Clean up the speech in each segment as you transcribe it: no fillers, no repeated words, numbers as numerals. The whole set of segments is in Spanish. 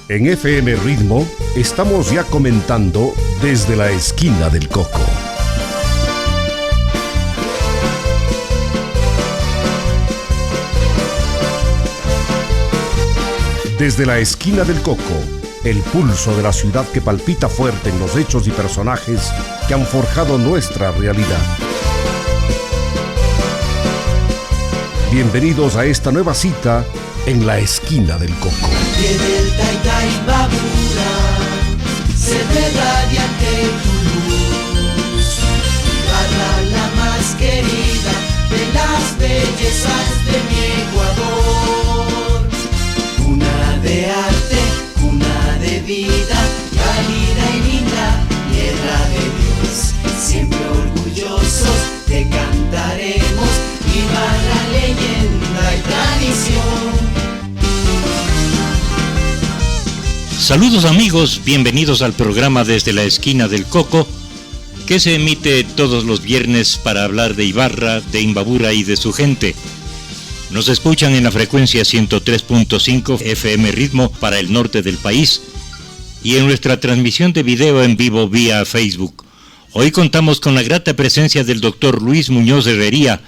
En FM Ritmo estamos ya comentando desde la esquina del Coco. Desde la esquina del Coco, el pulso de la ciudad que palpita fuerte en los hechos y personajes que han forjado nuestra realidad. Bienvenidos a esta nueva cita en la esquina del Coco. Viene el Tayta Imbabura, se ve radiante tu luz, Ibarra la más querida de las bellezas de mi Ecuador. Cuna de arte, cuna de vida, cálida y linda, tierra de Dios. Siempre orgullosos te cantaremos, Ibarra leyenda y tradición. Saludos amigos, bienvenidos al programa Desde la Esquina del Coco, que se emite todos los viernes para hablar de Ibarra, de Imbabura y de su gente. Nos escuchan en la frecuencia 103.5 FM Ritmo para el norte del país y en nuestra transmisión de video en vivo vía Facebook. Hoy contamos con la grata presencia del doctor Luis Muñoz Herrería,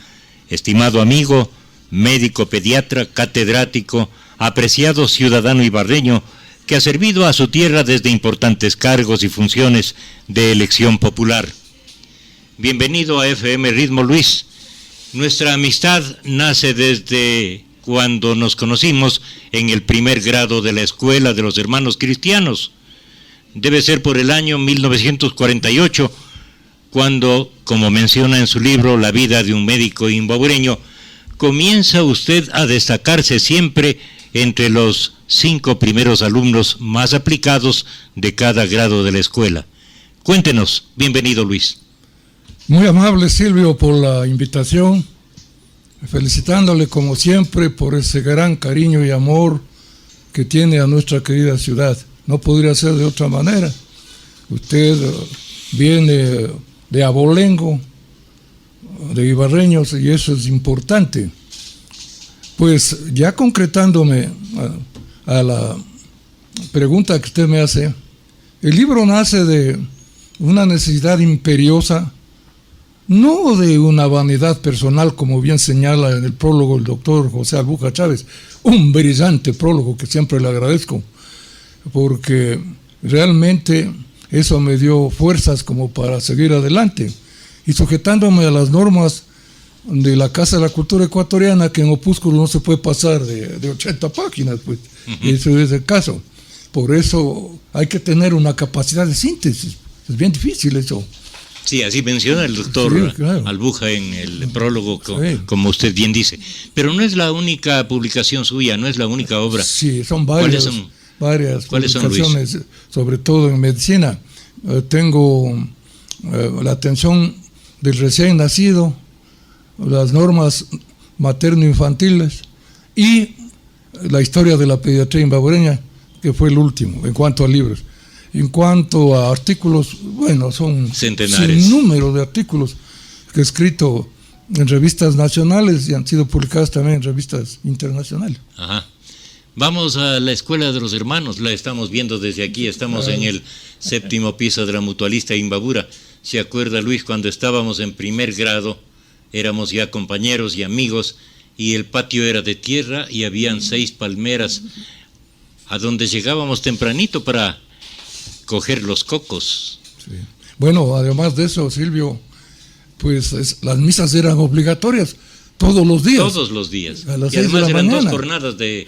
estimado amigo, médico pediatra, catedrático, apreciado ciudadano ibarreño, que ha servido a su tierra desde importantes cargos y funciones de elección popular. Bienvenido a FM Ritmo, Luis. Nuestra amistad nace desde cuando nos conocimos en el primer grado de la Escuela de los Hermanos Cristianos. Debe ser por el año 1948, cuando, como menciona en su libro La vida de un médico imbabureño, comienza usted a destacarse siempre entre los 5 primeros alumnos más aplicados de cada grado de la escuela. Cuéntenos, bienvenido Luis. Muy amable Silvio por la invitación, felicitándole como siempre por ese gran cariño y amor que tiene a nuestra querida ciudad. No podría ser de otra manera. Usted viene de abolengo, de ibarreños, y eso es importante. Pues ya concretándome a la pregunta que usted me hace, el libro nace de una necesidad imperiosa, no de una vanidad personal, como bien señala en el prólogo el doctor José Albuja Chávez, un brillante prólogo que siempre le agradezco, porque realmente eso me dio fuerzas como para seguir adelante, y sujetándome a las normas de la Casa de la Cultura Ecuatoriana, que en opúsculo no se puede pasar de 80 páginas, pues. Eso es el caso. Por eso hay que tener una capacidad de síntesis. Es bien difícil eso. Sí, así menciona el doctor Sí, claro. Albuja en el prólogo, Sí. como usted bien dice. Pero no es la única publicación suya, no es la única obra. Sí, son varias publicaciones, sobre todo en medicina. Tengo la atención del recién nacido, las normas materno-infantiles y la historia de la pediatría imbabureña, que fue el último en cuanto a libros. En cuanto a artículos, bueno, son centenares, sin número de artículos que he escrito en revistas nacionales y han sido publicados también en revistas internacionales. Ajá. Vamos a la Escuela de los Hermanos, la estamos viendo desde aquí, estamos en el 7º piso de la Mutualista Imbabura. ¿Se acuerda, Luis, cuando estábamos en primer grado? Éramos ya compañeros y amigos, y el patio era de tierra y habían 6 palmeras, a donde llegábamos tempranito para coger los cocos. Sí. Bueno, además de eso, Silvio, pues las misas eran obligatorias todos los días. Todos los días. A las y además 6 de la eran mañana. 2 jornadas de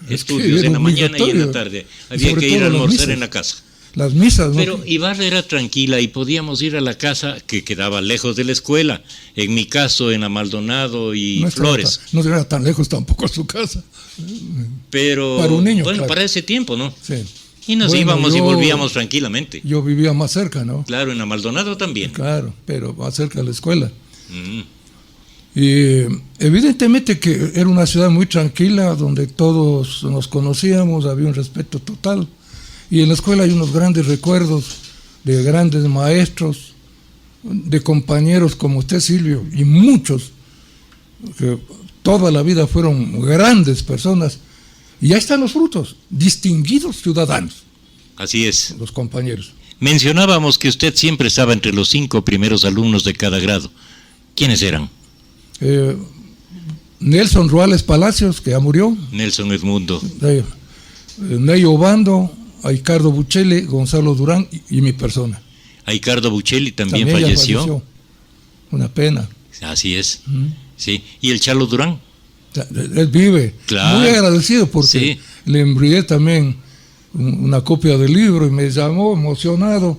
Es estudios, que en la mañana y en la obligatorio. tarde. Había Sobre que ir a todo las almorzar misas. en la casa. Las misas, ¿no? Pero Ibarra era tranquila y podíamos ir a la casa que quedaba lejos de la escuela. En mi caso, en la Maldonado y no Flores. No era tan lejos tampoco su casa. Pero, para un niño, bueno, claro. Para ese tiempo, ¿no? Sí. Y nos íbamos y volvíamos tranquilamente. Yo vivía más cerca, ¿no? Claro, en la Maldonado también. Claro, pero más cerca de la escuela. Y evidentemente que era una ciudad muy tranquila, donde todos nos conocíamos, había un respeto total. Y en la escuela hay unos grandes recuerdos de grandes maestros, de compañeros como usted, Silvio, y muchos, que toda la vida fueron grandes personas. Y ahí están los frutos, distinguidos ciudadanos. Así es. Los compañeros. Mencionábamos que usted siempre estaba entre los 5 primeros alumnos de cada grado. ¿Quiénes eran? Nelson Ruales Palacios, que ya murió. Nelson Edmundo. Ney Obando, Ricardo Buchele, Gonzalo Durán y mi persona. Ricardo Buchele también falleció. Una pena. Así es. Sí. ¿Y el Chalo Durán? Él vive. Claro. Muy agradecido porque le envié también una copia del libro y me llamó emocionado,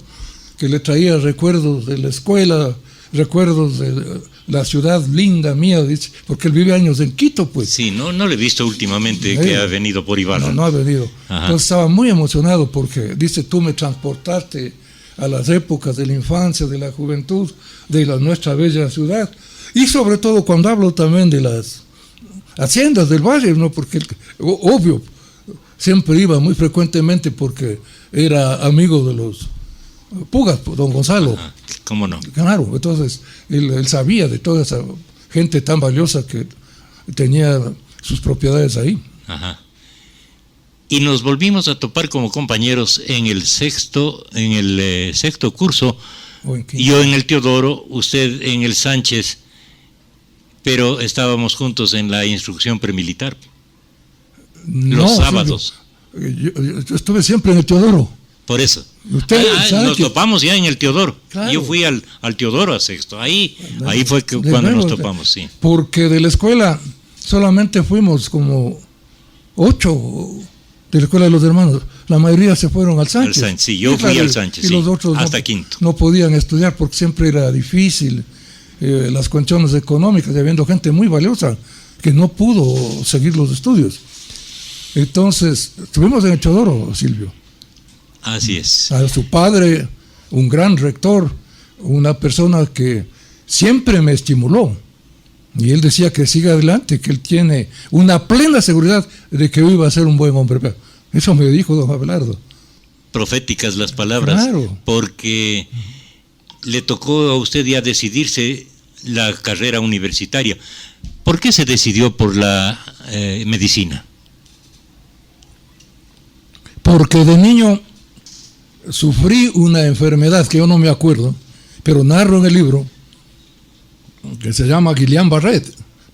que le traía recuerdos de la escuela, recuerdos de la ciudad linda mía, dice, porque él vive años en Quito, pues. Sí, no le he visto últimamente que ha venido por Ibarra. No ha venido. Ajá. Entonces estaba muy emocionado porque dice, tú me transportaste a las épocas de la infancia, de la juventud, de nuestra bella ciudad, y sobre todo cuando hablo también de las haciendas del valle, ¿no? Porque obvio, siempre iba muy frecuentemente porque era amigo de los Pugas, don Gonzalo. Ajá, ¿cómo no? Claro, entonces él sabía de toda esa gente tan valiosa que tenía sus propiedades ahí. Ajá. Y nos volvimos a topar como compañeros en el sexto curso. Yo en el Teodoro, usted en el Sánchez, pero estábamos juntos en la instrucción premilitar. Los sábados. Yo estuve siempre en el Teodoro. Por eso. Usted nos topamos ya en el Teodoro. Claro. Yo fui al Teodoro a sexto. Ahí fue cuando nos topamos, sí. Porque de la escuela solamente fuimos como 8 de la escuela de los hermanos. La mayoría se fueron al Sánchez. Sí, yo fui al Sánchez, y los otros hasta quinto. No podían estudiar porque siempre era difícil. Las condiciones económicas, y habiendo gente muy valiosa que no pudo seguir los estudios. Entonces, estuvimos en el Teodoro, Silvio. Así es. A su padre, un gran rector, una persona que siempre me estimuló. Y él decía que siga adelante, que él tiene una plena seguridad de que yo iba a ser un buen hombre. Eso me dijo don Abelardo. Proféticas las palabras, claro. Porque le tocó a usted ya decidirse la carrera universitaria. ¿Por qué se decidió por la medicina? Porque de niño sufrí una enfermedad que yo no me acuerdo, pero narro en el libro, que se llama Guillain-Barré,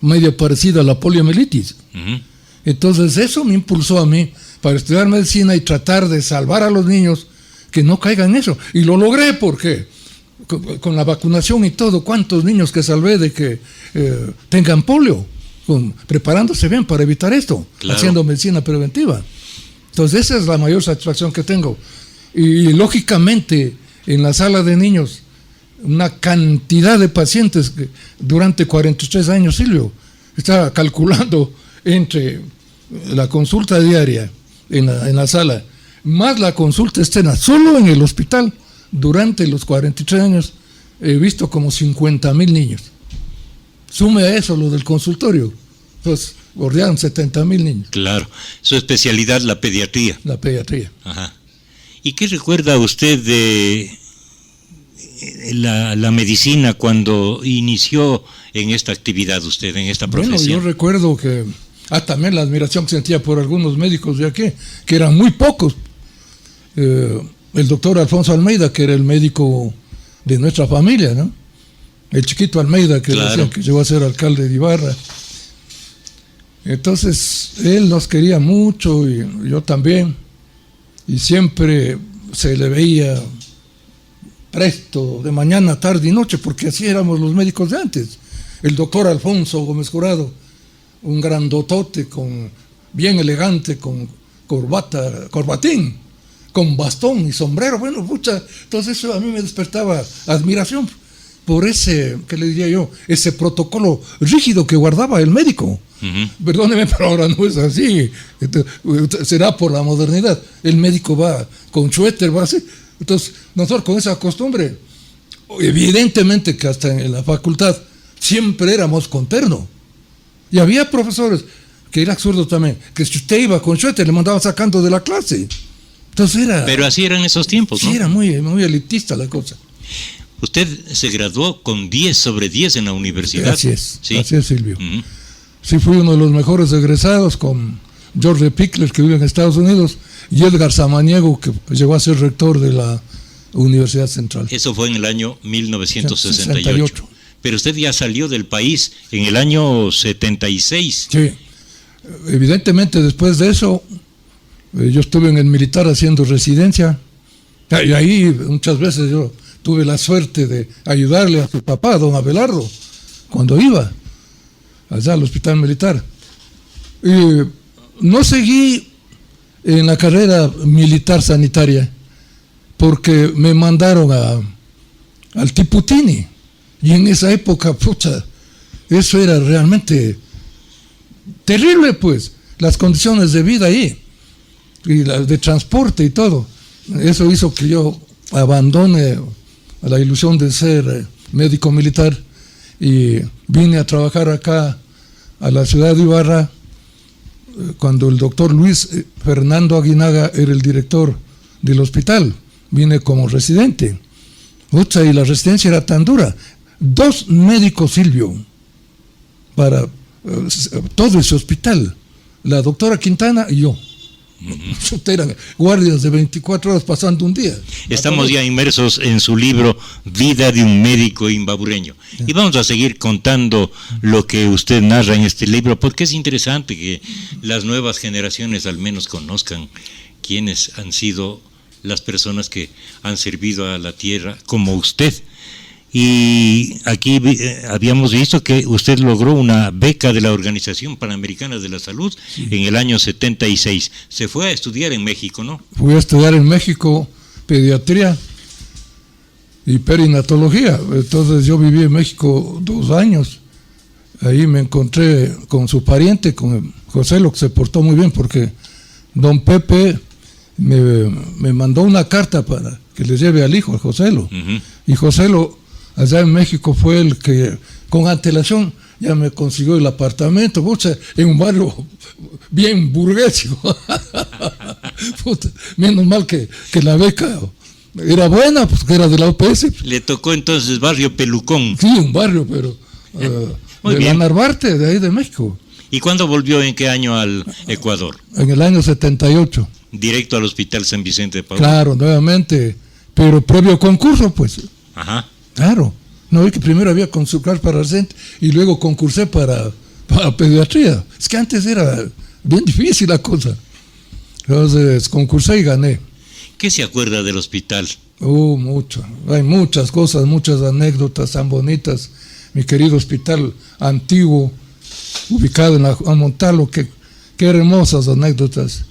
medio parecida a la poliomielitis. Entonces eso me impulsó a mí para estudiar medicina y tratar de salvar a los niños que no caigan en eso. Y lo logré porque con la vacunación y todo, cuántos niños que salvé de que tengan polio, preparándose bien para evitar esto, claro. Haciendo medicina preventiva. Entonces esa es la mayor satisfacción que tengo. Y lógicamente en la sala de niños, una cantidad de pacientes que durante 43 años, Silvio, estaba calculando entre la consulta diaria en la sala, más la consulta externa, solo en el hospital, durante los 43 años, he visto como 50,000 niños. Sume a eso lo del consultorio, pues bordearon 70,000 niños. Claro, su especialidad, la pediatría. La pediatría. Ajá. ¿Y qué recuerda usted de la medicina cuando inició en esta actividad usted, en esta profesión? Bueno, yo recuerdo que también la admiración que sentía por algunos médicos de aquí, que eran muy pocos. El doctor Alfonso Almeida, que era el médico de nuestra familia, ¿no? El chiquito Almeida, que claro. Decían que llegó a ser alcalde de Ibarra. Entonces, él nos quería mucho y yo también. Y siempre se le veía presto, de mañana, tarde y noche, porque así éramos los médicos de antes. El doctor Alfonso Gómez Jurado, un grandotote, bien elegante, con corbatín, con bastón y sombrero. Bueno, entonces eso a mí me despertaba admiración por ese, ¿qué le diría yo? Ese protocolo rígido que guardaba el médico. Perdóneme, pero ahora no es así. Será por la modernidad. El médico va con suéter, va así. Entonces, nosotros con esa costumbre, evidentemente que hasta en la facultad siempre éramos con terno. Y había profesores, que era absurdo también, que si usted iba con suéter le mandaban sacando de la clase. Entonces era... Pero así eran esos tiempos, ¿no? Sí, era muy, muy elitista la cosa. Usted se graduó con 10 sobre 10 en la universidad. Así es, ¿sí? Así es, Silvio. Uh-huh. Sí, fui uno de los mejores egresados con George Pickler, que vive en Estados Unidos, y Edgar Samaniego, que llegó a ser rector de la Universidad Central. Eso fue en el año 1968. 68. Pero usted ya salió del país en el año 76. Sí, evidentemente después de eso, yo estuve en el militar haciendo residencia, y ahí muchas veces yo tuve la suerte de ayudarle a su papá, don Abelardo, cuando iba allá al hospital militar. No seguí en la carrera militar sanitaria porque me mandaron al Tiputini, y en esa época, pucha, eso era realmente terrible, pues, las condiciones de vida ahí, y las de transporte y todo. Eso hizo que yo abandone la ilusión de ser médico militar y vine a trabajar acá a la ciudad de Ibarra cuando el doctor Luis Fernando Aguinaga era el director del hospital. Vine como residente. Ucha, y la residencia era tan dura. 2 médicos, Silvio, para todo ese hospital. La doctora Quintana y yo. Eran guardias de 24 horas pasando un día. Estamos ya inmersos en su libro Vida de un médico imbabureño. Y vamos a seguir contando lo que usted narra en este libro, porque es interesante que las nuevas generaciones al menos conozcan quiénes han sido las personas que han servido a la tierra como usted. Y aquí habíamos visto que usted logró una beca de la Organización Panamericana de la Salud en el año 76. Se fue a estudiar en México, ¿no? Fui a estudiar en México pediatría y perinatología. Entonces yo viví en México 2 años. Ahí me encontré con su pariente, con Joselo, que se portó muy bien porque don Pepe me mandó una carta para que le lleve al hijo, a Joselo. Uh-huh. Y Joselo allá en México fue el que con antelación ya me consiguió el apartamento, pucha, en un barrio bien burgués. Puta, menos mal que la beca era buena, pues que era de la UPS. Le tocó entonces barrio Pelucón. Sí, un barrio, pero de la Narvarte, de ahí de México. ¿Y cuándo volvió, en qué año al Ecuador? En el año 78. Directo al Hospital San Vicente de Paúl. Claro, nuevamente, pero previo concurso, pues. Ajá. Claro, no, que primero había concursar para residente y luego concursé para pediatría. Es que antes era bien difícil la cosa. Entonces concursé y gané. ¿Qué se acuerda del hospital? Mucho. Hay muchas cosas, muchas anécdotas tan bonitas. Mi querido hospital antiguo, ubicado en la Juan Montalvo, qué hermosas anécdotas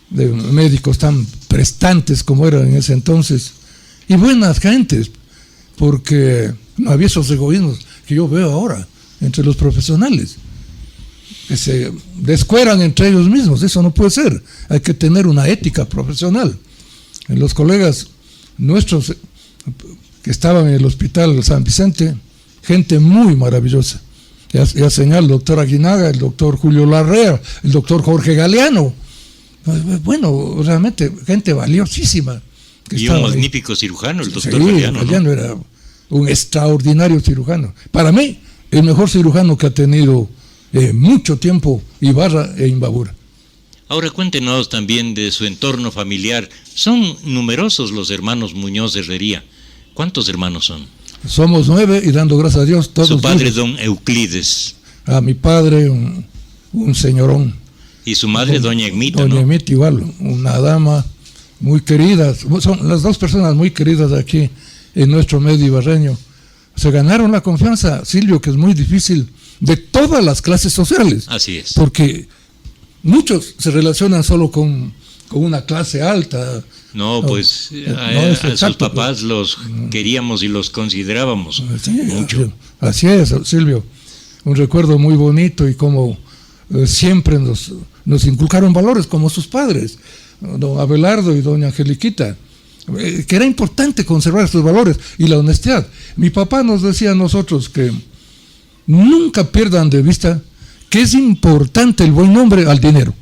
de médicos tan prestantes como eran en ese entonces. Y buenas gentes, porque no había esos egoísmos que yo veo ahora entre los profesionales, que se descueran entre ellos mismos. Eso no puede ser. Hay que tener una ética profesional. Los colegas nuestros que estaban en el hospital San Vicente, gente muy maravillosa. Ya señaló el doctor Aguinaga, el doctor Julio Larrea, el doctor Jorge Galeano. Bueno, realmente gente valiosísima. Y un magnífico cirujano, el doctor Galeano. Galeano, ¿no? Era un extraordinario cirujano. Para mí, el mejor cirujano que ha tenido mucho tiempo Ibarra e Imbabura. Ahora cuéntenos también de su entorno familiar. Son numerosos los hermanos Muñoz Herrería. ¿Cuántos hermanos son? Somos 9 y dando gracias a Dios todos. Su padre, vivos. don Euclides. A mi padre, un señorón. Y su madre, doña Egmita, doña ¿no? Egmita igual, una dama muy querida. Son las 2 personas muy queridas aquí en nuestro medio ibarreño. Se ganaron la confianza, Silvio, que es muy difícil, de todas las clases sociales. Así es. Porque muchos se relacionan solo con una clase alta. No, pues a sus papás los queríamos y los considerábamos mucho. Así es, Silvio. Un recuerdo muy bonito y como siempre nos inculcaron valores como sus padres, don Abelardo y doña Angeliquita, que era importante conservar estos valores y la honestidad. Mi papá nos decía a nosotros que nunca pierdan de vista que es importante el buen nombre al dinero.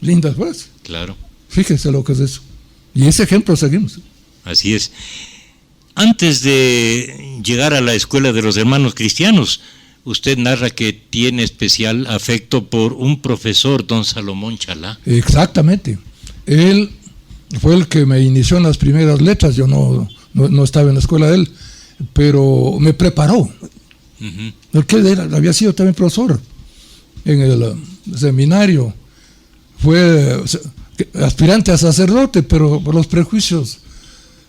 Lindas frases. Claro. Fíjense lo que es eso. Y ese ejemplo seguimos. Así es. Antes de llegar a la escuela de los hermanos cristianos, usted narra que tiene especial afecto por un profesor, don Salomón Chalá. Exactamente. Él fue el que me inició en las primeras letras. Yo no estaba en la escuela de él, pero me preparó. Porque él había sido también profesor en el seminario. Fue aspirante a sacerdote, pero por los prejuicios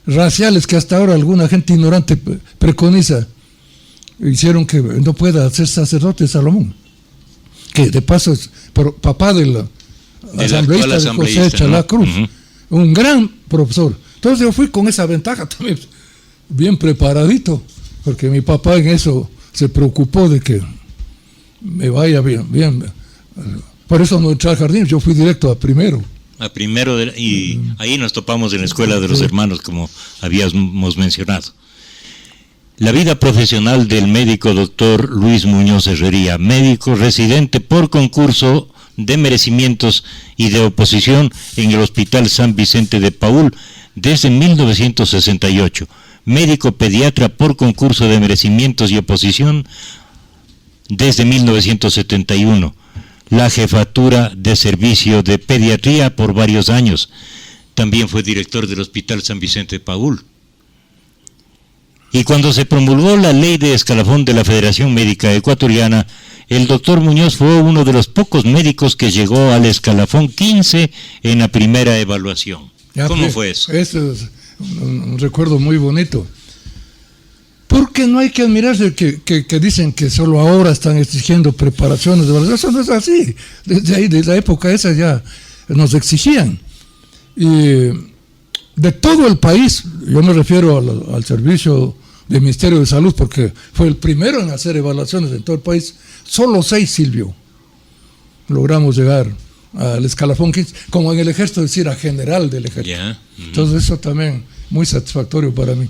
raciales que hasta ahora alguna gente ignorante preconiza, hicieron que no pueda ser sacerdote Salomón, que de paso es papá del asambleísta de José Chalá Cruz, un gran profesor. Entonces yo fui con esa ventaja también, bien preparadito, porque mi papá en eso se preocupó de que me vaya bien. Por eso no entré al jardín, yo fui directo a primero. Y ahí nos topamos en la escuela de los hermanos, como habíamos mencionado. La vida profesional del médico doctor Luis Muñoz Herrería, médico residente por concurso de merecimientos y de oposición en el Hospital San Vicente de Paúl desde 1968, médico pediatra por concurso de merecimientos y oposición desde 1971, la jefatura de servicio de pediatría por varios años. También fue director del Hospital San Vicente de Paúl. Y cuando se promulgó la ley de escalafón de la Federación Médica Ecuatoriana, el doctor Muñoz fue uno de los pocos médicos que llegó al escalafón 15 en la primera evaluación. ¿Cómo fue eso? Eso es un recuerdo muy bonito. Porque no hay que admirarse que dicen que solo ahora están exigiendo preparaciones de evaluación. Eso no es así. Desde la época esa ya nos exigían. Y de todo el país, yo me refiero al servicio del Ministerio de Salud, porque fue el primero en hacer evaluaciones en todo el país, solo 6, Silvio, logramos llegar al escalafón 15, como en el ejército, decir, a general del ejército. Entonces eso también muy satisfactorio para mí.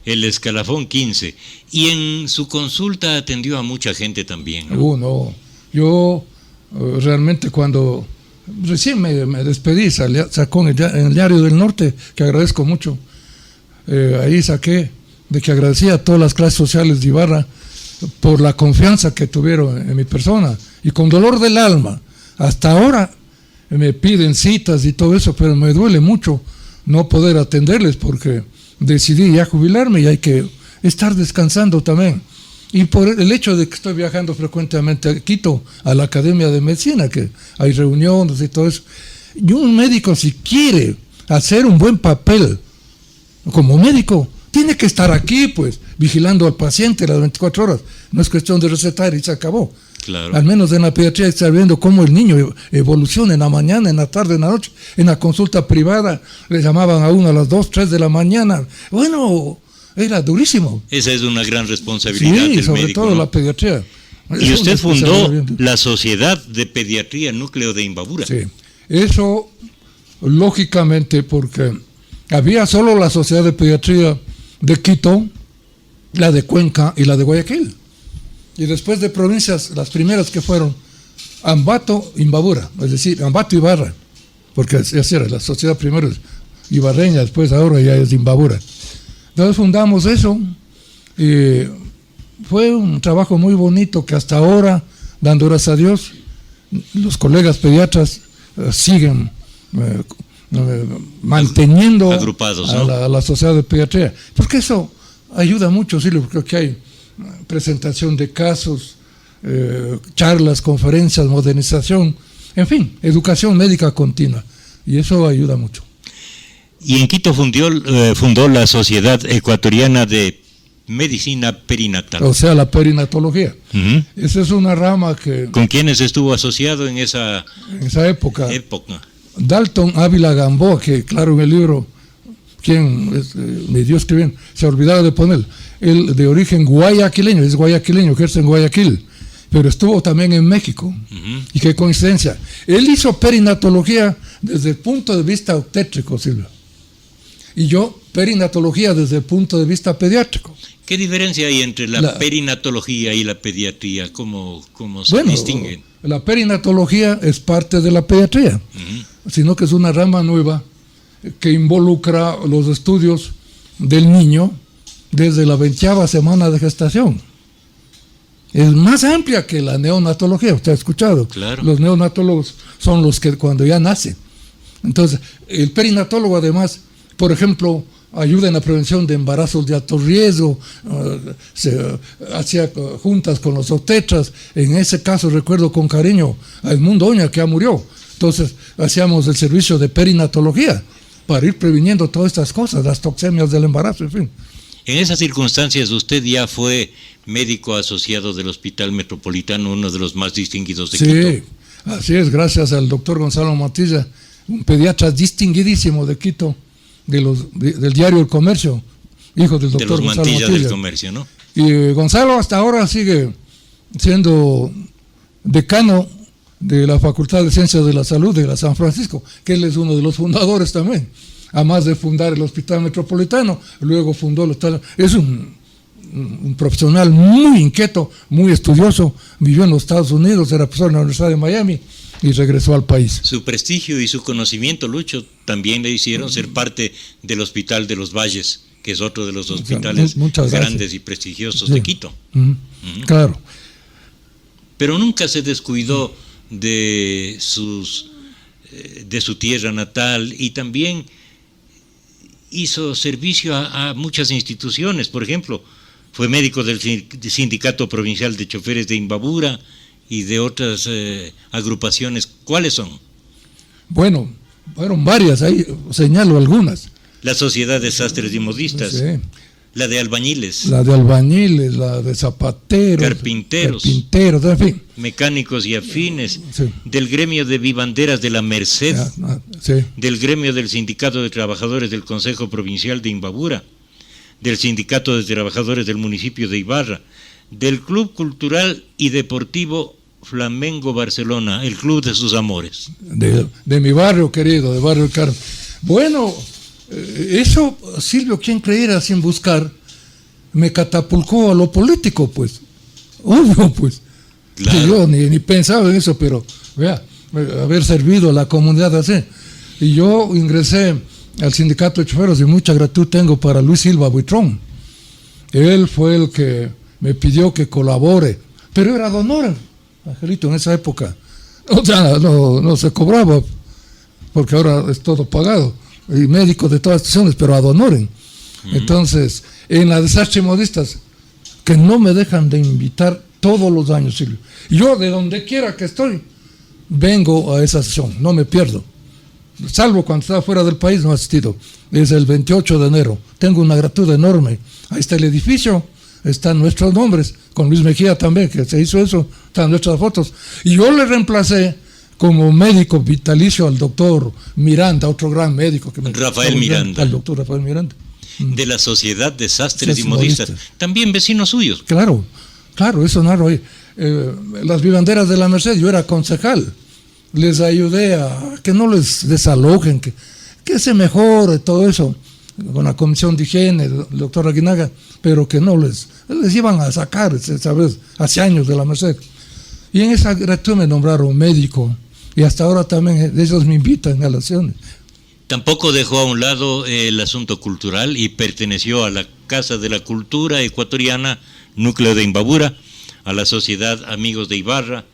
El escalafón 15. Y en su consulta atendió a mucha gente también, ¿no? No. Yo realmente cuando recién me despedí, sacó en el Diario del Norte, que agradezco mucho, ahí saqué de que agradecía a todas las clases sociales de Ibarra por la confianza que tuvieron en mi persona, y con dolor del alma, hasta ahora me piden citas y todo eso, pero me duele mucho no poder atenderles porque decidí ya jubilarme y hay que estar descansando también. Y por el hecho de que estoy viajando frecuentemente a Quito, a la Academia de Medicina, que hay reuniones y todo eso, y un médico, si quiere hacer un buen papel como médico, tiene que estar aquí, pues, vigilando al paciente las 24 horas. No es cuestión de recetar y se acabó. Claro. Al menos en la pediatría estar viendo cómo el niño evoluciona en la mañana, en la tarde, en la noche. En la consulta privada le llamaban a uno a las 2, 3 de la mañana. Bueno, era durísimo. Esa es una gran responsabilidad del sobre médico, todo ¿no? la pediatría. Y usted fundó la Sociedad de Pediatría Núcleo de Imbabura. Sí, eso lógicamente porque había solo la Sociedad de Pediatría de Quito, la de Cuenca y la de Guayaquil. Y después de provincias, las primeras que fueron Ambato, Imbabura, es decir, Ambato y Ibarra, porque así era, la sociedad primero es ibarreña, después ahora ya es Imbabura. Entonces fundamos eso y fue un trabajo muy bonito que hasta ahora, dando gracias a Dios, los colegas pediatras siguen manteniendo agrupados, ¿no? a la sociedad de pediatría, porque eso ayuda mucho, sí, porque aquí hay presentación de casos, charlas, conferencias, modernización, en fin, educación médica continua, y eso ayuda mucho. Y en Quito fundó la Sociedad Ecuatoriana de Medicina Perinatal. O sea, la perinatología. Esa es una rama que... ¿Con quiénes estuvo asociado en esa época? época? Dalton Ávila Gamboa, que claro, en el libro, me dio escribiendo, se olvidaba de poner, él de origen guayaquileño, es guayaquileño, ejerce en Guayaquil, pero estuvo también en México. Y qué coincidencia. Él hizo perinatología desde el punto de vista obstétrico, Silvia. Y yo perinatología desde el punto de vista pediátrico. ¿Qué diferencia hay entre la perinatología y la pediatría? ¿Cómo se distinguen? La perinatología es parte de la pediatría, sino que es una rama nueva que involucra los estudios del niño desde la 20ª semana de gestación. Es más amplia que la neonatología, usted ha escuchado. Claro. Los neonatólogos son los que cuando ya nace. Entonces, el perinatólogo además, por ejemplo, ayuda en la prevención de embarazos de alto riesgo, se hacía juntas con los obstetras. En ese caso recuerdo con cariño a Edmundo Oña, que ya murió. Entonces, hacíamos el servicio de perinatología para ir previniendo todas estas cosas, las toxemias del embarazo, en fin. En esas circunstancias, usted ya fue médico asociado del Hospital Metropolitano, uno de los más distinguidos de Quito. Sí, así es, gracias al doctor Gonzalo Matilla, un pediatra distinguidísimo de Quito, del diario El Comercio, hijo del doctor Gonzalo Matilla. De los Mantilla del Comercio, ¿no? Y Gonzalo hasta ahora sigue siendo decano de la Facultad de Ciencias de la Salud de la San Francisco, que él es uno de los fundadores también. Además de fundar el Hospital Metropolitano, luego fundó el hospital. Es un profesional muy inquieto, muy estudioso, vivió en los Estados Unidos, era profesor en la Universidad de Miami y regresó al país. Su prestigio y su conocimiento, Lucho, también le hicieron ser parte del Hospital de los Valles, que es otro de los hospitales grandes y prestigiosos de Quito. Claro. Pero nunca se descuidó de su tierra natal y también hizo servicio a muchas instituciones. Por ejemplo, fue médico del Sindicato Provincial de Choferes de Imbabura y de otras agrupaciones. ¿Cuáles son? Bueno, fueron varias, ahí señalo algunas. La Sociedad de Sastres y Modistas, sí. La de albañiles. La de zapateros. Carpinteros, en fin. Mecánicos y afines, sí. Del gremio de vivanderas de la Merced, sí. Del gremio del Sindicato de Trabajadores del Consejo Provincial de Imbabura, del Sindicato de Trabajadores del municipio de Ibarra, del Club Cultural y Deportivo Flamengo Barcelona, el club de sus amores. De mi barrio querido, de Barrio Carmen. Bueno, eso, Silvio, ¿quién creyera sin buscar? Me catapultó a lo político, pues. Obvio, pues. Claro. Que yo ni pensaba en eso, pero vea, haber servido a la comunidad así. Y yo ingresé al sindicato de choferos y mucha gratitud tengo para Luis Silva Buitrón. Él fue el que me pidió que colabore, pero era de honor, Angelito, en esa época. O sea, no se cobraba, porque ahora es todo pagado. Y médicos de todas las instituciones, pero ad honorem. Entonces, en la Desastre Modistas, que no me dejan de invitar todos los años, Silvio. Yo, de donde quiera que estoy, vengo a esa sesión, no me pierdo. Salvo cuando estaba fuera del país, no he asistido. Es el 28 de enero. Tengo una gratitud enorme. Ahí está el edificio, están nuestros nombres, con Luis Mejía también, que se hizo eso, están nuestras fotos. Y yo le reemplacé como médico vitalicio al doctor Miranda, otro gran médico. Rafael Miranda. Al doctor Rafael Miranda. De la Sociedad de Sastres y Modistas. También vecinos suyos. Claro, eso narro ahí. Las vivanderas de la Merced, yo era concejal. Les ayudé a que no les desalojen, que se mejore todo eso, con la comisión de higiene, el doctor Aguinaga, pero que no les iban a sacar, ¿sabes? Hace años de la Merced. Y en esa gratitud me nombraron médico. Y hasta ahora también ellos me invitan a las acciones. Tampoco dejó a un lado el asunto cultural y perteneció a la Casa de la Cultura Ecuatoriana, núcleo de Imbabura, a la Sociedad Amigos de Ibarra,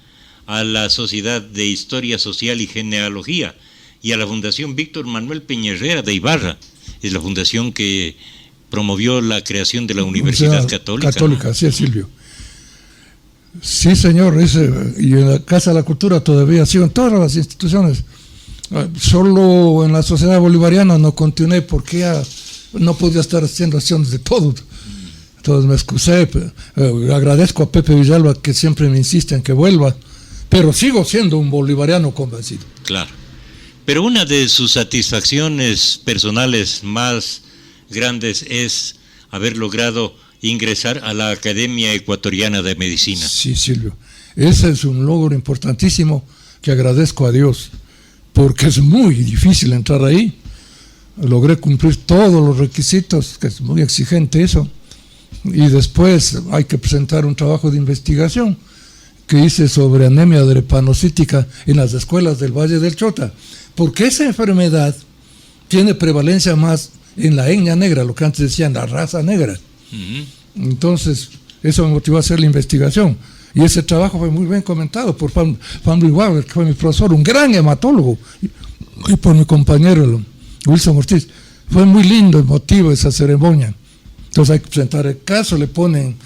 a la Sociedad de Historia Social y Genealogía y a la Fundación Víctor Manuel Peña-Herrera de Ibarra. Es la fundación que promovió la creación de la Universidad Católica. Católica, ¿no? Sí, Silvio. Sí, señor, y en la Casa de la Cultura todavía sigo en todas las instituciones. Solo en la Sociedad Bolivariana no continué porque ya no podía estar haciendo acciones de todo. Entonces me excusé. Agradezco a Pepe Villalba que siempre me insiste en que vuelva, pero sigo siendo un bolivariano convencido. Claro. Pero una de sus satisfacciones personales más grandes es haber logrado ingresar a la Academia Ecuatoriana de Medicina. Sí, Silvio. Ese es un logro importantísimo que agradezco a Dios, porque es muy difícil entrar ahí. logré cumplir todos los requisitos, que es muy exigente eso, y después hay que presentar un trabajo de investigación que hice sobre anemia drepanocítica en las escuelas del Valle del Chota, porque esa enfermedad tiene prevalencia más en la etnia negra, lo que antes decían la raza negra. Entonces, eso me motivó a hacer la investigación. Y ese trabajo fue muy bien comentado por Juan Luis Wager, que fue mi profesor, un gran hematólogo, y por mi compañero Wilson Ortiz. Fue muy lindo, emotivo esa ceremonia. Entonces hay que presentar el caso, le ponen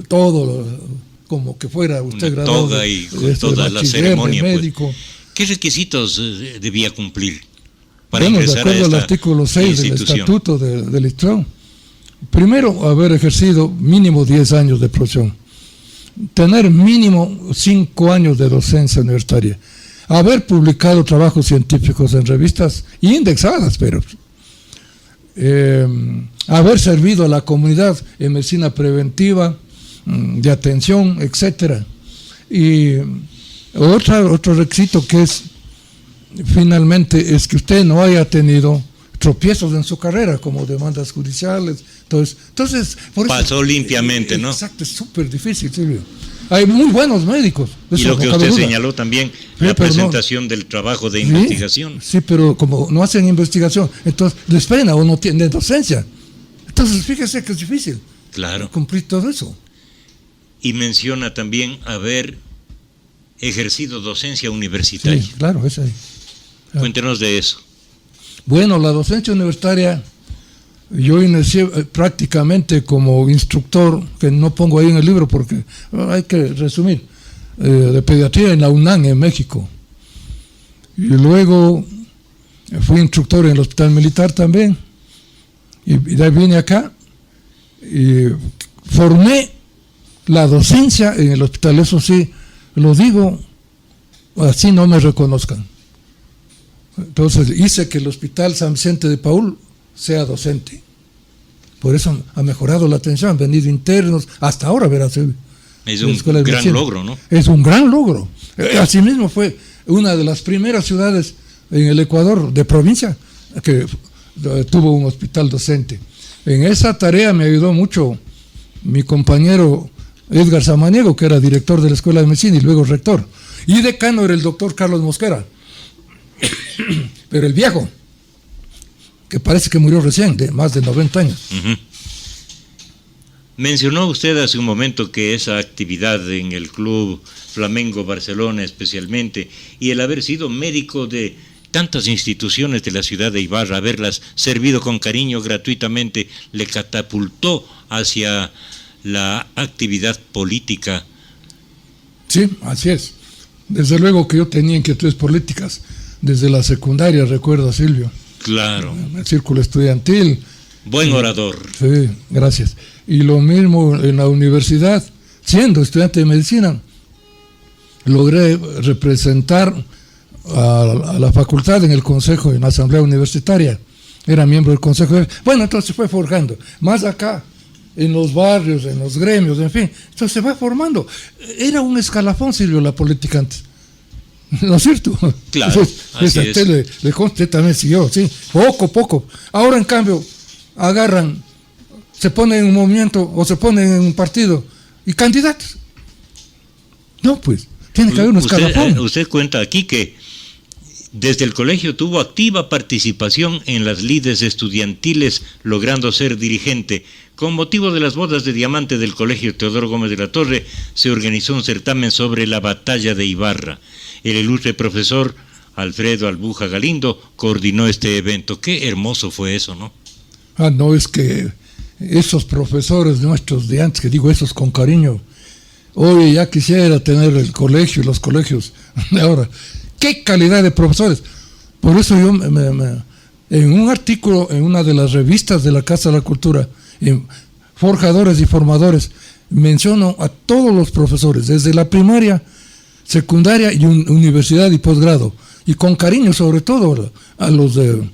todo como que fuera usted graduado toga y con toda la ceremonia. Médico. Pues. ¿Qué requisitos debía cumplir para Bueno, ingresar de acuerdo a esta al artículo 6 del institución? Estatuto del ISTRON, primero, haber ejercido mínimo 10 años de profesión, tener mínimo 5 años de docencia universitaria, haber publicado trabajos científicos en revistas indexadas, pero haber servido a la comunidad en medicina preventiva, de atención, etcétera. Y otro requisito que es, finalmente, es que usted no haya tenido tropiezos en su carrera, como demandas judiciales. Entonces por eso, pasó limpiamente, ¿no? Exacto, es súper difícil, Silvio. Hay muy buenos médicos. Y lo que usted señaló también, la presentación del trabajo de investigación. Sí, pero como no hacen investigación, entonces les pena o no tienen docencia. Entonces fíjese que es difícil. Claro. Cumplir todo eso. Y menciona también haber ejercido docencia universitaria. Sí, claro, es ahí. Cuéntenos de eso. Bueno, la docencia universitaria, yo inicié prácticamente como instructor, que no pongo ahí en el libro porque hay que resumir, de pediatría en la UNAM, en México. Y luego fui instructor en el Hospital Militar también. Y de ahí vine acá y formé la docencia en el hospital. Eso sí, lo digo, así no me reconozcan. Entonces hice que el Hospital San Vicente de Paúl sea docente. Por eso ha mejorado la atención, han venido internos, hasta ahora verás. Es un gran logro, ¿no? Es un gran logro. Asimismo fue una de las primeras ciudades en el Ecuador de provincia que tuvo un hospital docente. En esa tarea me ayudó mucho mi compañero Edgar Samaniego, que era director de la Escuela de Medicina y luego rector. Y decano era el doctor Carlos Mosquera. Pero el viejo, que parece que murió recién, de más de 90 años. Mencionó usted hace un momento que esa actividad en el Club Flamengo Barcelona especialmente, y el haber sido médico de tantas instituciones de la ciudad de Ibarra, haberlas servido con cariño gratuitamente, le catapultó hacia la actividad política. Sí, así es. Desde luego que yo tenía inquietudes políticas desde la secundaria, recuerda Silvio. Claro. El círculo estudiantil. Buen orador. Sí, gracias. Y lo mismo en la universidad, siendo estudiante de medicina, logré representar a la facultad en el consejo, en la asamblea universitaria. Era miembro del consejo. Bueno, entonces fue forjando. Más acá, en los barrios, en los gremios, en fin. Entonces se va formando. Era un escalafón, Silvio, la política antes. ¿No es cierto? Claro, así es. Le conté también, siguió, sí, poco. Ahora, en cambio, agarran, se ponen en un movimiento o se ponen en un partido y candidatos. No, pues, tiene que haber un escalafón. Usted cuenta aquí que desde el colegio tuvo activa participación en las lides estudiantiles, logrando ser dirigente. Con motivo de las bodas de diamante del Colegio Teodoro Gómez de la Torre, se organizó un certamen sobre la batalla de Ibarra. El ilustre profesor Alfredo Albuja Galindo coordinó este evento. Qué hermoso fue eso, ¿no? No, es que esos profesores nuestros de antes, que digo esos con cariño, hoy ya quisiera tener el colegio y los colegios de ahora. ¡Qué calidad de profesores! Por eso yo en un artículo en una de las revistas de la Casa de la Cultura, en Forjadores y Formadores, menciono a todos los profesores, desde la primaria, secundaria y universidad y posgrado, y con cariño sobre todo a los del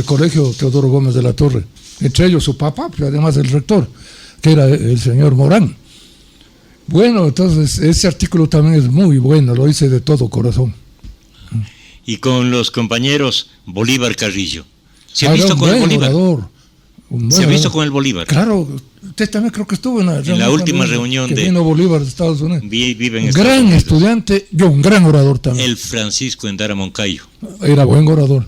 Colegio Teodoro Gómez de la Torre, entre ellos su papá, pero además el rector, que era el señor Morán. Bueno, entonces ese artículo también es muy bueno, lo hice de todo corazón. Y con los compañeros Bolívar Carrillo. ¿Se ha visto con el Bolívar? ¿Se ha visto con el Bolívar? Claro, usted también creo que estuvo en la última reunión de vino Bolívar de Estados Unidos. Vive en un Estados gran Unidos. Estudiante, un gran orador también. El Francisco Endara Moncayo. Era buen orador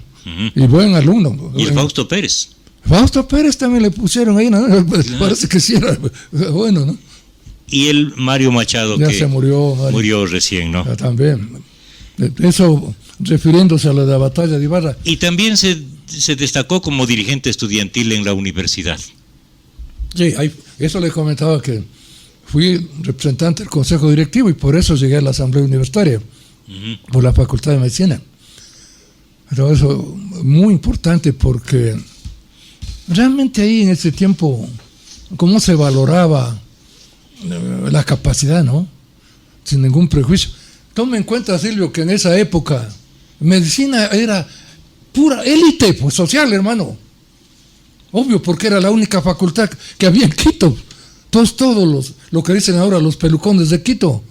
y buen alumno. Y el Fausto Pérez. Fausto Pérez también le pusieron ahí, ¿no? Parece que sí era bueno, ¿no? Y el Mario Machado, ya que se murió recién, ¿no? Ya también. Eso refiriéndose a la batalla de Ibarra. Y también se destacó como dirigente estudiantil en la universidad. Sí, eso le comentaba, que fui representante del consejo directivo y por eso llegué a la asamblea universitaria, por la Facultad de Medicina. Pero eso muy importante, porque realmente ahí en ese tiempo, cómo se valoraba la capacidad, ¿no? Sin ningún prejuicio. Tome en cuenta, Silvio, que en esa época medicina era pura élite, pues, social, hermano. Obvio, porque era la única facultad que había en Quito. Todos lo que dicen ahora los pelucones de Quito,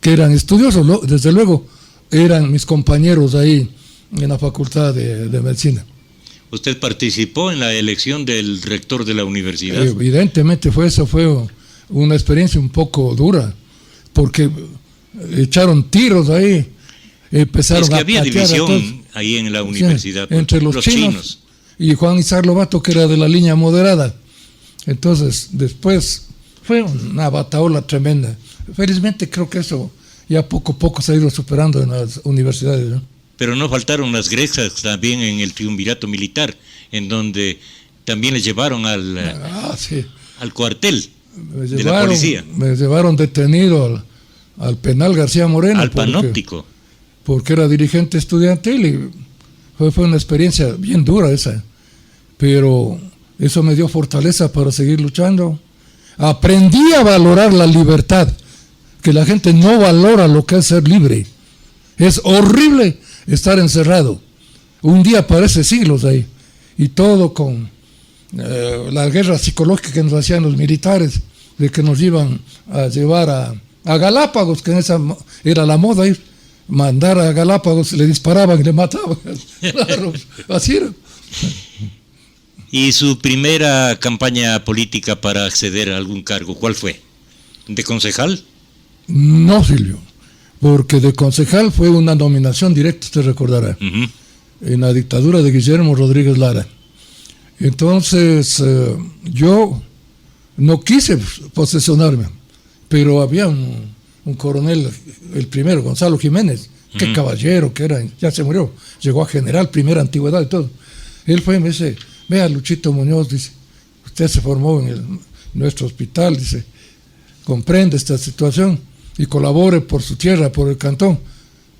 que eran estudiosos, desde luego, eran mis compañeros ahí en la Facultad de Medicina. ¿Usted participó en la elección del rector de la universidad? Evidentemente fue una experiencia un poco dura, porque echaron tiros ahí, empezaron es que a había patear división ahí en la universidad, entre los chinos y Juan Izar Lobato, que era de la línea moderada. Entonces, después fue una bataola tremenda. Felizmente creo que eso ya poco a poco se ha ido superando en las universidades, ¿no? Pero no faltaron las grescas también en el triunvirato militar, en donde también les llevaron al cuartel de la policía. Me llevaron detenido al penal García Moreno. Al panóptico. Porque era dirigente estudiantil y fue una experiencia bien dura esa. Pero eso me dio fortaleza para seguir luchando. Aprendí a valorar la libertad, que la gente no valora lo que es ser libre. Es horrible estar encerrado. Un día parece siglos ahí. Y todo con la guerra psicológica que nos hacían los militares, de que nos iban a llevar a Galápagos, que en esa era la moda ir. Mandar a Galápagos, le disparaban y le mataban. Claro, así era. ¿Y su primera campaña política para acceder a algún cargo, cuál fue? ¿De concejal? No, Silvio, porque de concejal fue una nominación directa, usted recordará, en la dictadura de Guillermo Rodríguez Lara. Entonces, yo no quise posesionarme, pero había un coronel, el primero, Gonzalo Jiménez, qué caballero que era, ya se murió, llegó a general, primera antigüedad y todo. Él fue y me dice: vea, Luchito Muñoz, dice, usted se formó en nuestro hospital, dice, comprende esta situación y colabore por su tierra, por el cantón.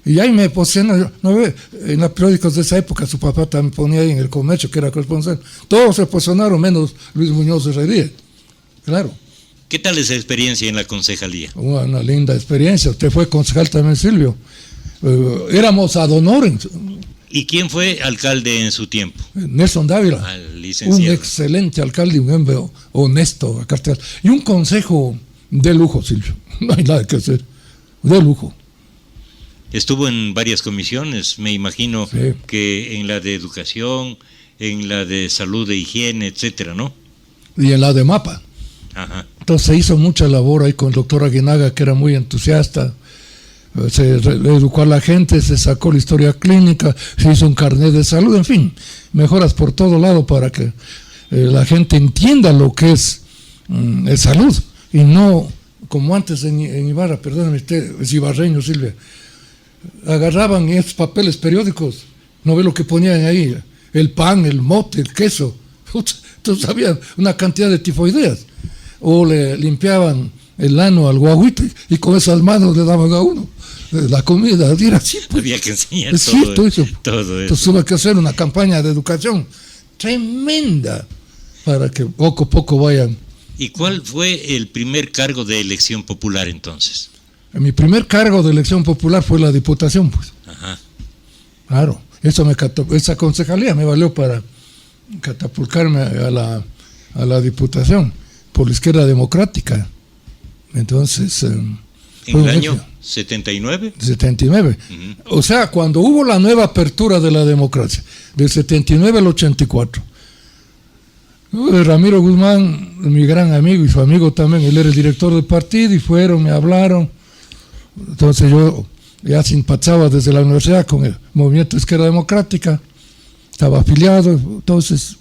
Y ahí me posicionó, ¿no ve? En los periódicos de esa época su papá también ponía ahí en El Comercio, que era corresponsal. Todos se posicionaron menos Luis Muñoz de Herrería. Claro. ¿Qué tal esa experiencia en la concejalía? Una linda experiencia. Usted fue concejal también, Silvio. Éramos ad honorem. ¿Y quién fue alcalde en su tiempo? Nelson Dávila. Al licenciado. Un excelente alcalde, un hombre honesto. Y un consejo de lujo, Silvio. No hay nada que hacer. De lujo. Estuvo en varias comisiones, me imagino, sí, que en la de educación, en la de salud e higiene, etcétera, ¿no? Y en la de MAPA. Ajá. Entonces se hizo mucha labor ahí con el doctor Aguinaga, que era muy entusiasta. Se educó a la gente, se sacó la historia clínica, se hizo un carnet de salud, en fin, mejoras por todo lado para que la gente entienda lo que es salud, y no como antes en Ibarra, perdóname usted, es ibarreño, Silvia, agarraban esos papeles periódicos, no ve lo que ponían ahí, el pan, el mote, el queso, entonces había una cantidad de tifoideas, o le limpiaban el ano al guaguito y con esas manos le daban a uno la comida, era así, pues. Había que enseñar es cierto eso. Todo eso. Entonces tuve que hacer una campaña de educación tremenda para que poco a poco vayan. ¿Y cuál fue el primer cargo de elección popular entonces? Mi primer cargo de elección popular fue la diputación, pues. Ajá. Claro, esa concejalía me valió para catapultarme a la diputación por la Izquierda Democrática. Entonces, ¿en el año ¿79? 79. O sea, cuando hubo la nueva apertura de la democracia, del 79 al 84. Ramiro Guzmán, mi gran amigo y su amigo también, él era el director del partido y fueron, me hablaron. Entonces yo ya simpatizaba desde la universidad con el Movimiento Izquierda Democrática, estaba afiliado, entonces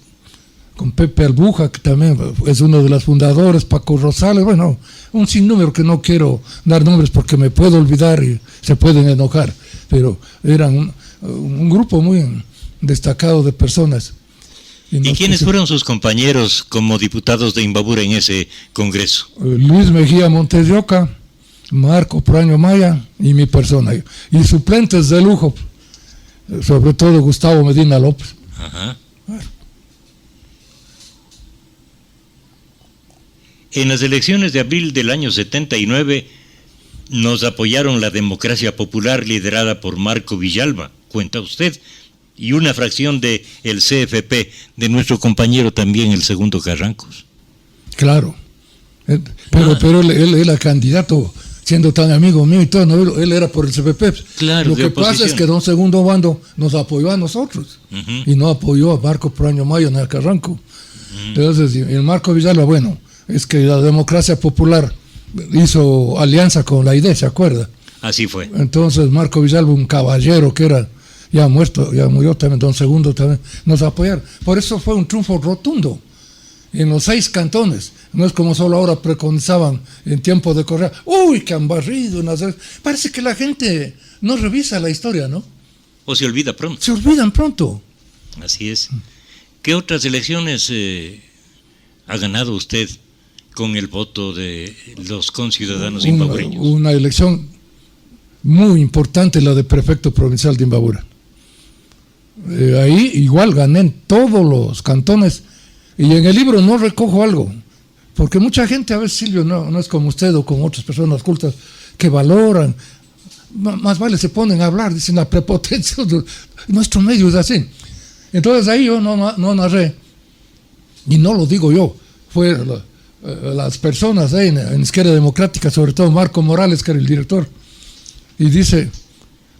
con Pepe Albuja, que también es uno de los fundadores, Paco Rosales, bueno, un sinnúmero que no quiero dar nombres porque me puedo olvidar y se pueden enojar, pero eran un grupo muy destacado de personas. ¿Y quiénes fueron sus compañeros como diputados de Imbabura en ese congreso? Luis Mejía Montes de Oca, Marco Praño Maya y mi persona. Y suplentes de lujo, sobre todo Gustavo Medina López. Ajá. En las elecciones de abril del año 79 nos apoyaron la Democracia Popular liderada por Marco Villalba, cuenta usted, y una fracción de el CFP de nuestro compañero también, el Segundo Carrancos. Claro, pero él era candidato, siendo tan amigo mío y todo, ¿no? Él era por el CFP. Claro, lo que pasa es que don Segundo Bando nos apoyó a nosotros y no apoyó a Marco Praño Mayo en el Carranco. Entonces, el Marco Villalba, bueno, es que la Democracia Popular hizo alianza con la ID, ¿se acuerda? Así fue. Entonces Marco Villalba, un caballero que era ya muerto, ya murió también, don Segundo también, nos apoyaron. Por eso fue un triunfo rotundo en los 6 cantones. No es como solo ahora preconizaban en tiempo de Correa, uy, que han barrido. Parece que la gente no revisa la historia, ¿no? O se olvida pronto. Se olvidan pronto. Así es. ¿Qué otras elecciones ha ganado usted con el voto de los conciudadanos imbabureños? Una elección muy importante, la de prefecto provincial de Imbabura. Ahí igual gané en todos los cantones, y en el libro no recojo algo, porque mucha gente, a veces, Silvio, no es como usted o como otras personas cultas que valoran, más vale se ponen a hablar, dicen la prepotencia de nuestro medio es así. Entonces ahí yo no narré, y no lo digo yo, fue las personas ahí en Izquierda Democrática, sobre todo Marco Morales, que era el director, y dice,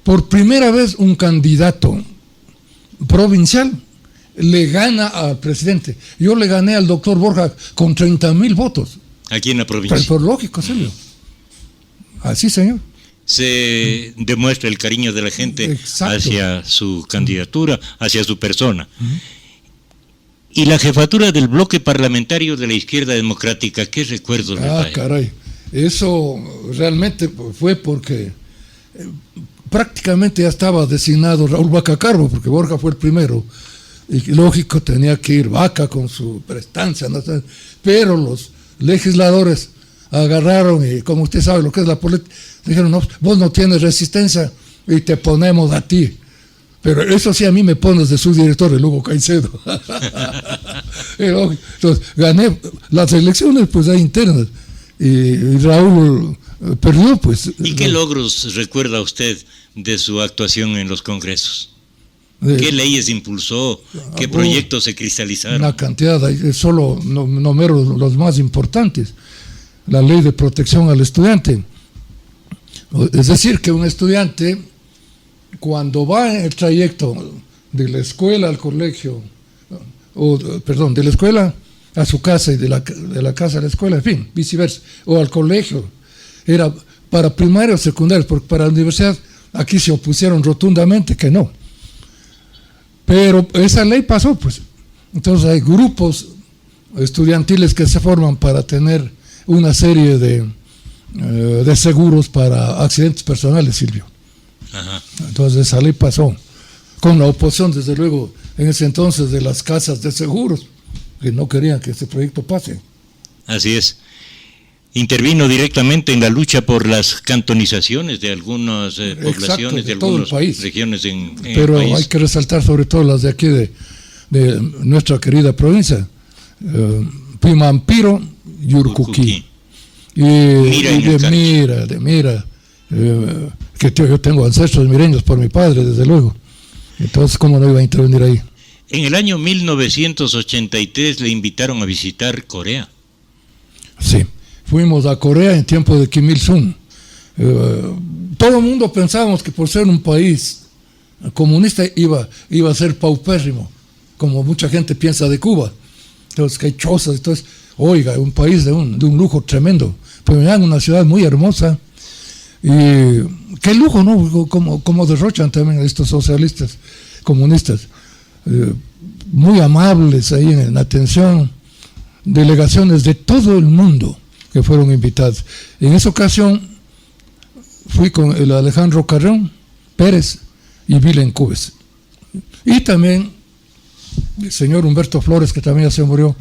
por primera vez un candidato provincial le gana al presidente. Yo le gané al doctor Borja con 30,000 votos. Aquí en la provincia. Por lógico, Silvio. Así, señor. Se demuestra el cariño de la gente. Exacto. Hacia su candidatura, hacia su persona. Y la jefatura del bloque parlamentario de la Izquierda Democrática, ¿qué recuerdos le trae? Caray, eso realmente fue porque prácticamente ya estaba designado Raúl Vaca Carbo, porque Borja fue el primero, y lógico tenía que ir Vaca con su prestancia, ¿no? Pero los legisladores agarraron y, como usted sabe lo que es la política, dijeron, no, vos no tienes resistencia y te ponemos a ti. Pero eso sí, a mí me pones de subdirector, el Hugo Caicedo. Entonces, gané las elecciones pues ahí internas, y Raúl perdió, pues. ¿Y qué logros recuerda usted de su actuación en los congresos? ¿Qué leyes impulsó? ¿Qué proyectos se cristalizaron? Una cantidad, solo numero los más importantes. La ley de protección al estudiante. Es decir, que un estudiante, cuando va en el trayecto de la escuela al colegio, de la escuela a su casa y de la casa a la escuela, en fin, viceversa, o al colegio, era para primaria o secundaria, porque para la universidad aquí se opusieron rotundamente que no. Pero esa ley pasó, pues. Entonces hay grupos estudiantiles que se forman para tener una serie de seguros para accidentes personales, Silvio. Ajá. Entonces esa ley pasó, con la oposición, desde luego, en ese entonces de las casas de seguros, que no querían que este proyecto pase. Así es. Intervino directamente en la lucha por las cantonizaciones de algunas poblaciones, de algunas regiones en Pero el país. Hay que resaltar sobre todo las de aquí de nuestra querida provincia, Pimampiro y Urcuquí. Y de Mira, que yo tengo ancestros mireños por mi padre, desde luego. Entonces, ¿cómo no iba a intervenir ahí? En el año 1983 le invitaron a visitar Corea. Sí, fuimos a Corea en tiempo de Kim Il-sung. Todo el mundo pensábamos que por ser un país comunista iba a ser paupérrimo, como mucha gente piensa de Cuba. Entonces, que hay chozas, entonces, oiga, un país de un lujo tremendo. Pero ya en una ciudad muy hermosa. Y qué lujo, ¿no? Como derrochan también estos socialistas, comunistas. Muy amables ahí en atención. Delegaciones de todo el mundo que fueron invitados. En esa ocasión fui con el Alejandro Carrión Pérez y Vilen Cubes. Y también el señor Humberto Flores, que también ya se murió,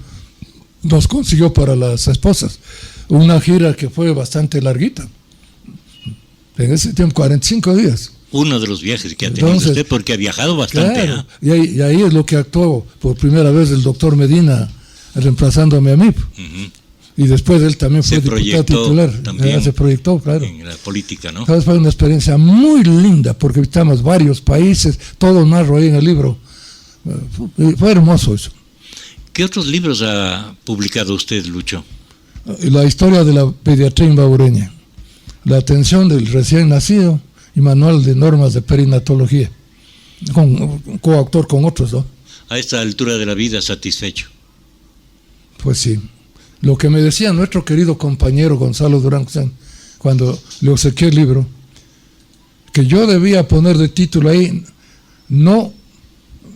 nos consiguió para las esposas una gira que fue bastante larguita. En ese tiempo, 45 días. Uno de los viajes que ha tenido usted, porque ha viajado bastante. Claro, y ahí es lo que actuó por primera vez el doctor Medina, reemplazándome a mí. Uh-huh. Y después él también fue diputado titular. También se proyectó, claro. En la política, ¿no? Entonces fue una experiencia muy linda, porque visitamos varios países, todo narro ahí en el libro. Fue hermoso eso. ¿Qué otros libros ha publicado usted, Lucho? La historia de la pediatría imbabureña, la atención del recién nacido y manual de normas de perinatología, coautor con otros, ¿no? A esta altura de la vida, satisfecho. Pues sí. Lo que me decía nuestro querido compañero Gonzalo Durán cuando le obsequié el libro, que yo debía poner de título ahí, no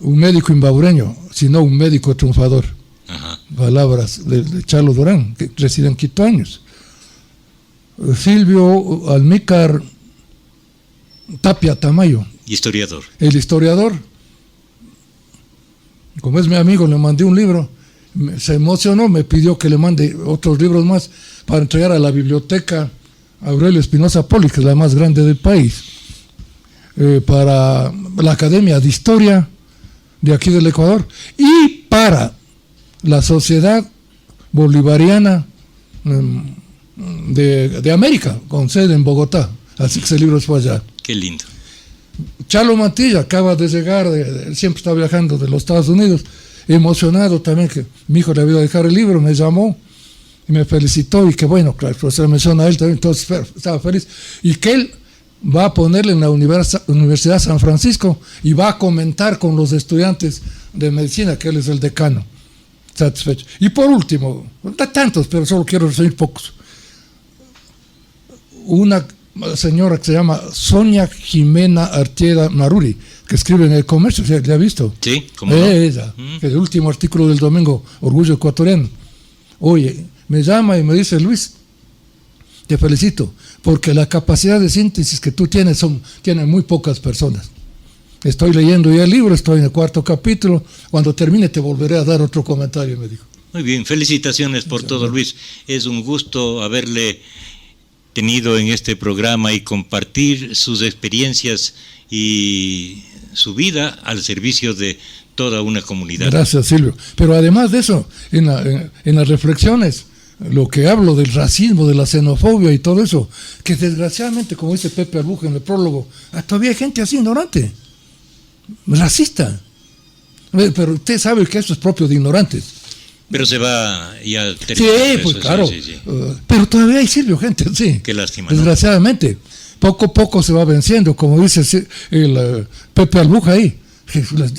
un médico imbabureño, sino un médico triunfador. Ajá. Palabras de Charlo Durán, que reside en Quito años. Silvio Almícar Tapia Tamayo. Historiador. El historiador. Como es mi amigo, le mandé un libro. Se emocionó, me pidió que le mande otros libros más para entregar a la biblioteca Aurelio Espinosa Poli, que es la más grande del país, para la Academia de Historia de aquí del Ecuador y para la Sociedad Bolivariana de América, con sede en Bogotá. Así que ese libro fue allá. Qué lindo. Chalo Mantilla acaba de llegar, siempre está viajando de los Estados Unidos, emocionado también que mi hijo le había dejado el libro, me llamó y me felicitó, y que bueno, claro, el profesor menciona a él también, entonces estaba feliz, y que él va a ponerle en la Universidad San Francisco y va a comentar con los estudiantes de medicina, que él es el decano. Satisfecho. Y por último, no tantos, pero solo quiero referir pocos. Una señora que se llama Sonia Jimena Artieda Maruri, que escribe en El Comercio, ¿ya ha visto? Sí, ¿cómo no? Ella, el último artículo del domingo, Orgullo Ecuatoriano. Oye, me llama y me dice: Luis, te felicito, porque la capacidad de síntesis que tú tienes tienen muy pocas personas. Estoy leyendo ya el libro, estoy en el 4º capítulo, cuando termine te volveré a dar otro comentario, me dijo. Muy bien, felicitaciones por todo, Luis. Es un gusto haberle tenido en este programa y compartir sus experiencias y su vida al servicio de toda una comunidad. Gracias, Silvio. Pero además de eso, en las reflexiones, lo que hablo del racismo, de la xenofobia y todo eso, que desgraciadamente, como dice Pepe Arbuja en el prólogo, todavía hay gente así ignorante, racista. Pero usted sabe que eso es propio de ignorantes. Pero se va ya... Sí, pues claro. Sí. Pero todavía hay, Silvio, gente así. Qué lástima, desgraciadamente. Poco a poco se va venciendo, como dice el Pepe Albuja ahí.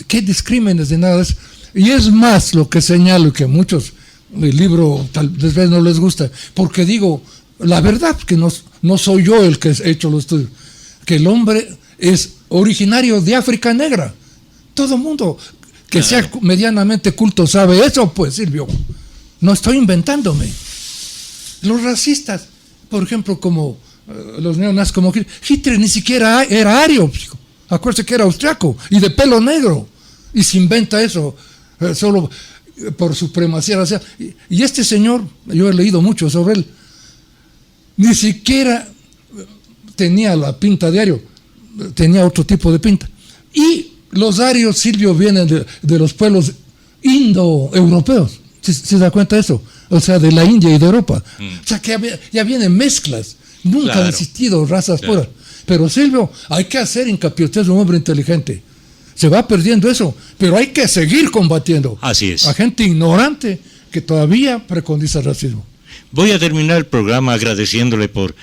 ¿Qué discrímenes de nada es? Y es más lo que señalo, que a muchos el libro tal vez no les gusta, porque digo, la verdad que no soy yo el que he hecho los estudios, que el hombre es originario de África Negra. Todo el mundo que sea medianamente culto sabe eso, pues, Silvio. No estoy inventándome. Los racistas, por ejemplo, como los neonazis, como Hitler ni siquiera era ario, acuérdese que era austriaco y de pelo negro, y se inventa eso solo por supremacía racial. Y este señor, yo he leído mucho sobre él, ni siquiera tenía la pinta de ario, tenía otro tipo de pinta. Y los arios, Silvio, vienen de los pueblos indoeuropeos. ¿Se da cuenta de eso? O sea, de la India y de Europa. O sea, que ya vienen mezclas. Nunca han existido razas puras. Pero Silvio, hay que hacer hincapié. Usted es un hombre inteligente. Se va perdiendo eso, pero hay que seguir combatiendo. Así es. A gente ignorante que todavía precondiza el racismo. Voy a terminar el programa agradeciéndole por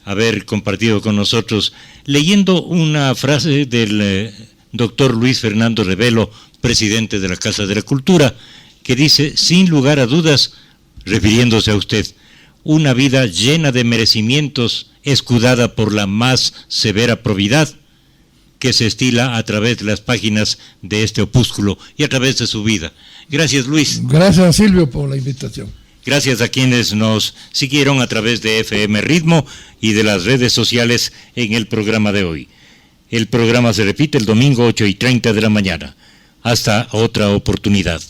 haber compartido con nosotros, leyendo una frase del doctor Luis Fernando Rebelo, presidente de la Casa de la Cultura, que dice, sin lugar a dudas, refiriéndose a usted, una vida llena de merecimientos, escudada por la más severa probidad, que se estila a través de las páginas de este opúsculo y a través de su vida. Gracias, Luis. Gracias, Silvio, por la invitación. Gracias a quienes nos siguieron a través de FM Ritmo y de las redes sociales en el programa de hoy. El programa se repite el domingo 8:30 de la mañana. Hasta otra oportunidad.